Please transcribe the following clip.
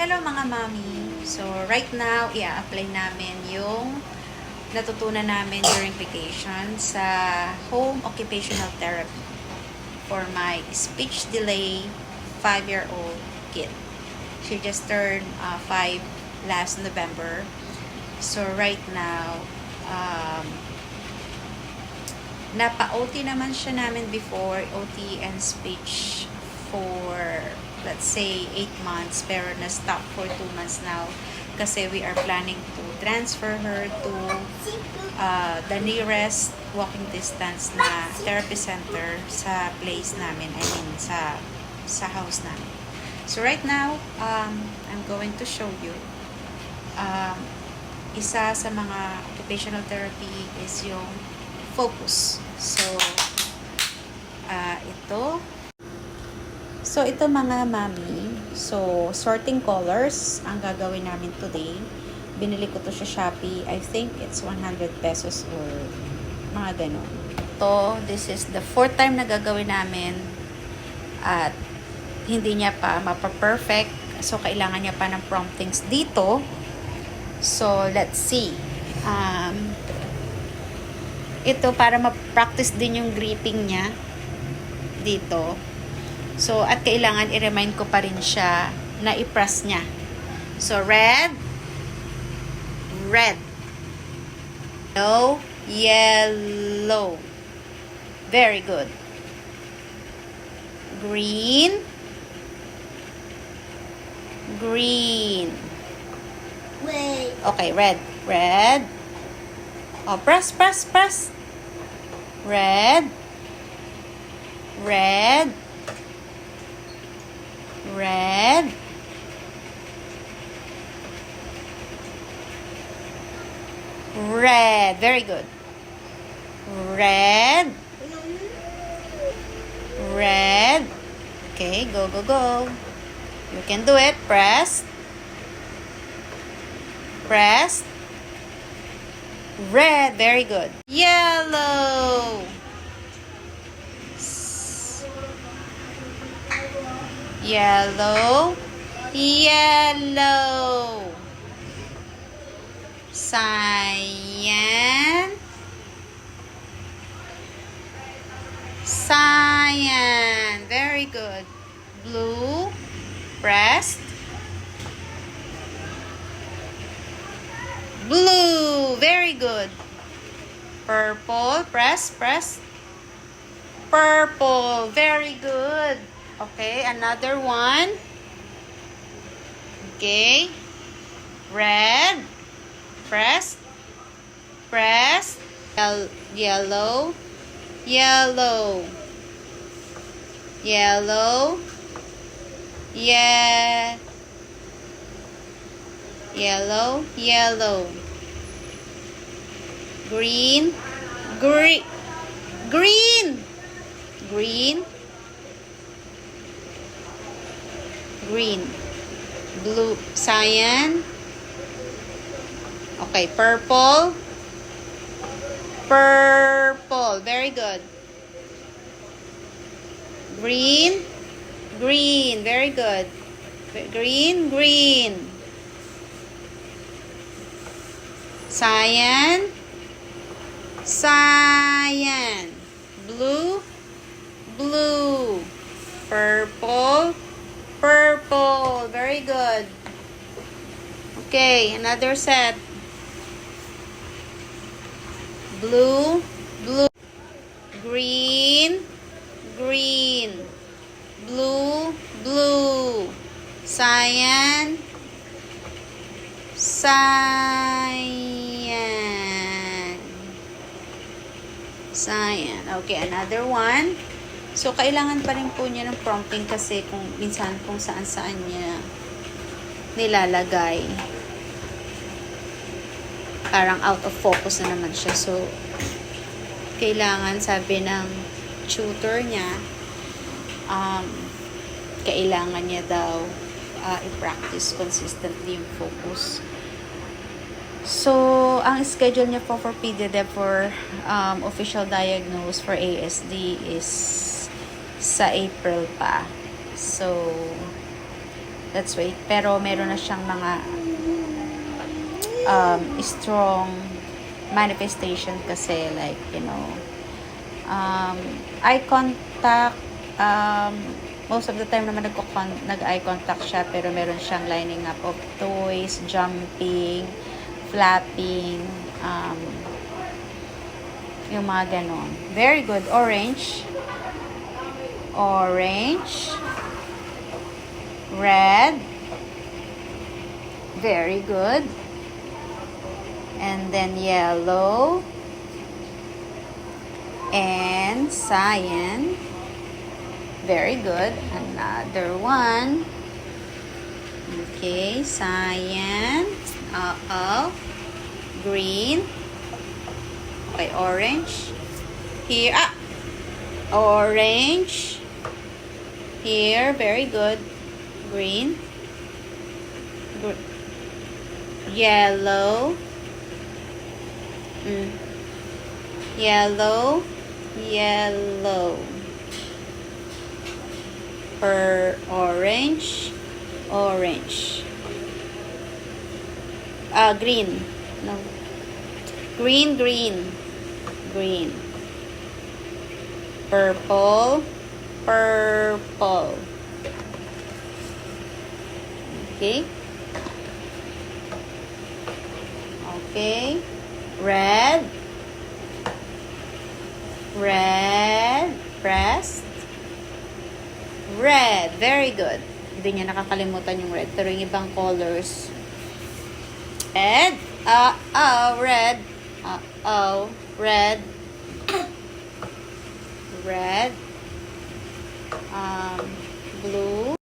Hello mga mami. So, right now, i-apply namin yung natutunan namin during vacation sa home occupational therapy for my speech delay 5-year-old kid. She just turned 5 last November. So, right now, napa-OT naman siya namin before, OT and speech for let's say 8 months, pero na-stop for 2 months now kasi we are planning to transfer her to the nearest walking distance na therapy center sa place namin, I mean sa house namin. So right now, I'm going to show you isa sa mga occupational therapy is yung focus. So ito mga mami, so sorting colors ang gagawin namin today. Binili ko to sa Shopee. I think it's 100 pesos or mga ganun. This is the 4th time na gagawin namin at hindi niya pa mapa-perfect. So kailangan niya pa ng promptings dito. So let's see. Ito para ma-practice din yung gripping niya dito. So, at kailangan i-remind ko pa rin siya na i-press niya. So, red, yellow, yellow. Very good. Green, green. Wait. Okay, red. Oh, press. Red, very good. Red. Okay, go. You can do it. Press. Red, very good. Yellow. Yellow. Cyan. Very good. Blue. Pressed. Blue. Very good. Purple. Press. Purple. Very good. Okay, another one. Okay. Red. Press. Yellow. Yellow. Green. Blue. Cyan. Okay, purple. Very good. Green. Very good. Green. Cyan. Blue. Purple. Very good. Okay, another set. Blue. Green. Blue. Cyan. Okay, another one. So, kailangan pa rin po niya ng prompting kasi kung saan niya nilalagay. Parang out of focus na naman siya. So, kailangan, sabi ng tutor niya, kailangan niya daw i-practice consistently yung focus. So, ang schedule niya po for PDD for official diagnose for ASD is sa April pa. So, Let's wait. Pero meron na siyang mga strong manifestation kasi like, eye contact, most of the time naman nag-eye contact siya, pero meron siyang lining up of toys, jumping, flapping, yung mga ganon. Very good. Orange. Orange. Red. Very good. And then yellow. And cyan. Very good. Another one. Okay, cyan. Green. Okay, orange. Here. Orange. Here. Very good. Green. Yellow. Yellow. Yellow. Orange. Orange. Green. No. Green, green. Green. Purple. Purple. Okay. Okay. Red. Red. Pressed. Red. Very good. Hindi niya nakakalimutan yung red. Pero yung ibang colors. And, red. Red. Red. Blue.